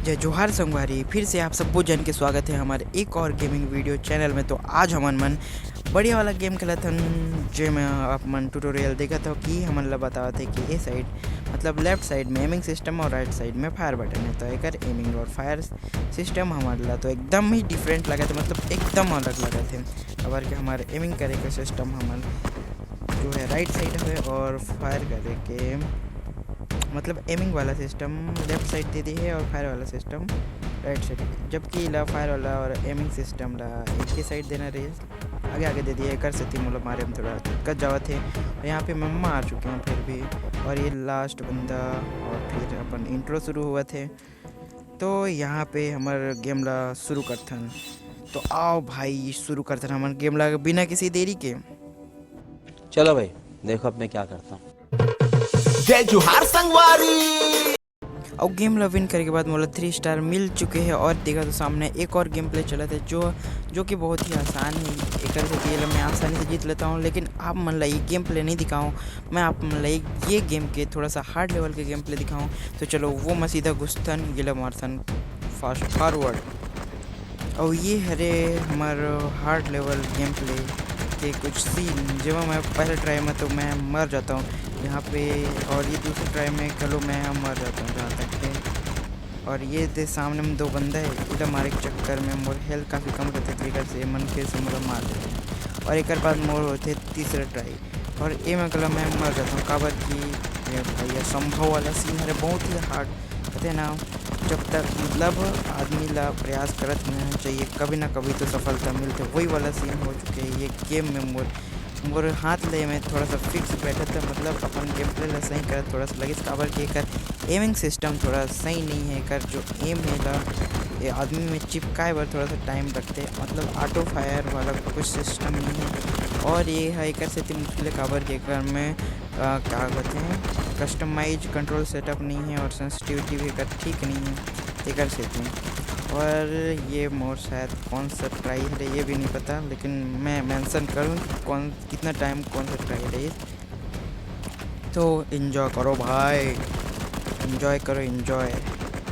जय जोहार संगवारी, फिर से आप सबको जन के स्वागत है हमारे एक और गेमिंग वीडियो चैनल में। तो आज हमन मन बढ़िया वाला गेम खेला था जो मैं आप मन ट्यूटोरियल देखा था कि हमन ला बतावा थे कि ये साइड मतलब लेफ्ट साइड में एमिंग सिस्टम और राइट साइड में फायर बटन है। तो एक एमिंग और फायर सिस्टम हमारे ला तो एकदम ही डिफरेंट लगा था, मतलब एकदम अलग लगा थे। खबर के हमारे एमिंग करे का सिस्टम हमारे जो है राइट साइड है और फायर करे के मतलब एमिंग वाला सिस्टम लेफ्ट साइड दे दी है और फायर वाला सिस्टम राइट साइड, जबकि ला फायर वाला और एमिंग सिस्टम ला एक ही साइड देना रहे आगे आगे दे दिए कर सकती मतलब मारे में थोड़ा दिक्कत जावा थे। और यहाँ पे मम्मा आ चुके हैं फिर भी, और ये लास्ट बंदा और फिर अपन इंट्रो शुरू हुआ थे। तो यहाँ पे हमारे गेम ला शुरू करथन। तो आओ भाई शुरू करथन हमारे गेम ला बिना किसी देरी के। चलो भाई देखो अब मैं क्या करता हूँ। जय जोहार संगवारी। और गेम ला विन करने के बाद मोला 3 स्टार मिल चुके हैं। और देखा तो सामने एक और गेम प्ले चला था जो कि बहुत ही आसान है। एक से खेल मैं आसानी से जीत लेता हूँ, लेकिन आप मन ला ये गेम प्ले नहीं दिखाऊँ, मैं आप मन ला ये गेम के थोड़ा सा हार्ड लेवल के गेम प्ले दिखाऊँ। तो चलो वो मैं सीधा घुसथन गिला मारथन फास्ट फॉरवर्ड। और ये हरे हमारे हार्ड लेवल गेम प्ले के कुछ सीन जब मैं पहले ट्राई में तो मैं मर जाता हूँ यहाँ पे, और ये दूसरे ट्राई में कलो मैं मर जाता हूँ जहाँ तक के। और ये दे सामने में 2 बंदा है, इधर मारे के चक्कर में मोर हेल्थ काफ़ी कम रहते तरीके से मन फिर से मोर मार देते हैं। और एक बाद मोर होते तीसरा ट्राई और ये मैं कलो मैं मर जाता हूँ। काबर की भैया संभव वाला सीन है बहुत ही हार्ड कहते हैं ना। जब तक मतलब आदमी ला प्रयास करत रहना चाहिए, कभी ना कभी तो सफलता मिलते, वही वाला सीन हो चुके हैं ये गेम में। मोर हाथ ले में थोड़ा सा फिक्स बैठा था, मतलब अपन गेम प्ले ला सही कर थोड़ा सा लगे काबर के कर एमिंग सिस्टम थोड़ा सही नहीं है। कर जो एम है ला ये आदमी में चिपकाए बर थोड़ा सा टाइम लगते, मतलब ऑटो फायर वाला कुछ सिस्टम नहीं है। और ये है एक से इतनी मुश्किल काबर के कर में क्या कहते हैं कस्टमाइज कंट्रोल सेटअप नहीं है और सेंसिटिविटी भी कर ठीक नहीं है एक से। और ये मोर शायद कौन सा ट्राई है ये भी नहीं पता, लेकिन मैं मेंशन करूँ कौन कितना टाइम कौन सा ट्राई है। तो इन्जॉय करो भाई, इन्जॉय करो इन्जॉय।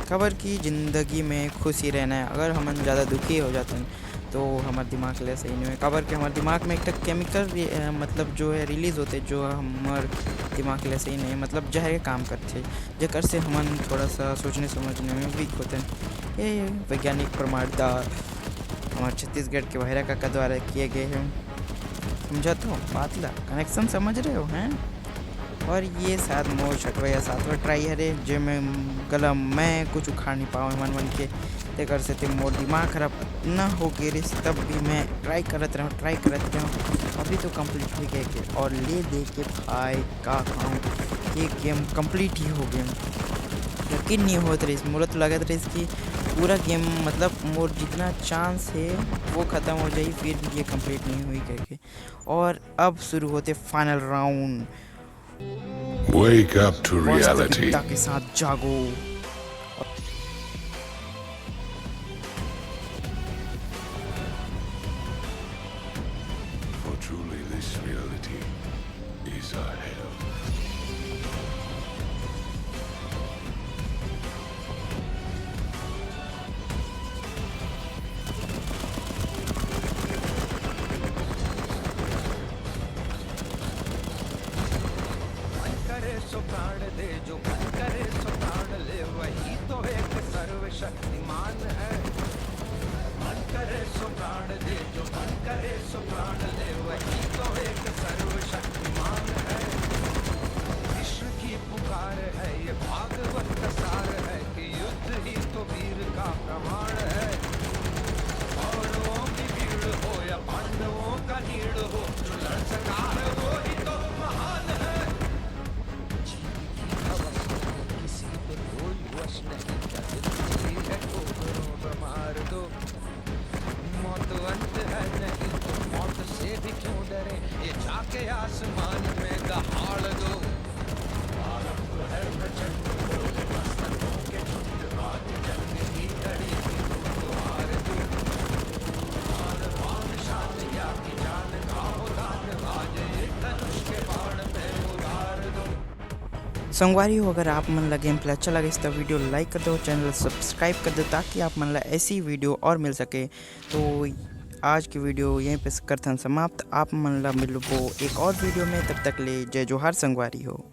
खबर की ज़िंदगी में खुशी रहना है। अगर हम ज़्यादा दुखी हो जाते हैं तो हमारे दिमाग के लिए सही नहीं है। खबर के हमारे दिमाग में एक तक केमिकल मतलब जो है रिलीज़ होते जो हमारे दिमाग के लिए सही नहीं है, मतलब जहर काम करते जकर से हम थोड़ा सा सोचने समझने में वीक होते हैं। ये वैज्ञानिक प्रमाणित हमारे छत्तीसगढ़ के बहिरा काका द्वारा किए गए हैं। समझा तो बात ला कनेक्शन समझ रहे हो हैं। और ये शायद मोर 6वां या 7वां ट्राई है जो मैं गला मैं कुछ उखाड़ नहीं पाऊँ मन के ते कर से मोर दिमाग खराब ना हो गए रे, तब भी मैं ट्राई करते रहूँ। अभी तो कंप्लीट हो गया और ले दे के भाई का खाऊँ ये गेम कंप्लीट ही हो गया। यकीन नहीं होता रही मोला तो लगा था इसकी पूरा गेम मतलब मोर जितना चांस है वो ख़त्म हो जाए फिर भी ये कंप्लीट नहीं हुई करके। और अब शुरू होते final round. Wake up to reality. के साथ जागो। For truly this reality is a hell. करे सो प्राण दे जो मन करे सो प्राण ले, वही तो एक सर्वशक्तिमान है। मन करे सो प्राण दे जो मन करे सो प्राण ले, वही तो एक सर्वशक्तिमान है। विश्व की पुकार है ये भागवत का सार है कि युद्ध ही तो वीर का प्रमाण है। कौरवों की भीड़ हो या पांडवों का नीड़ हो, जो लड़ सका है वो ही तो महान है। मौत अंत है नहीं तो मौत से भी संगवारी हो, अगर आप मन ला गेम प्ले अच्छा लगे तो वीडियो लाइक कर दो, चैनल सब्सक्राइब कर दो ताकि आप मन ला ऐसी वीडियो और मिल सके। तो आज की वीडियो यहीं पे करथन समाप्त। आप मन ला मिलबो एक और वीडियो में, तब तक ले जय जोहार संगवारी हो।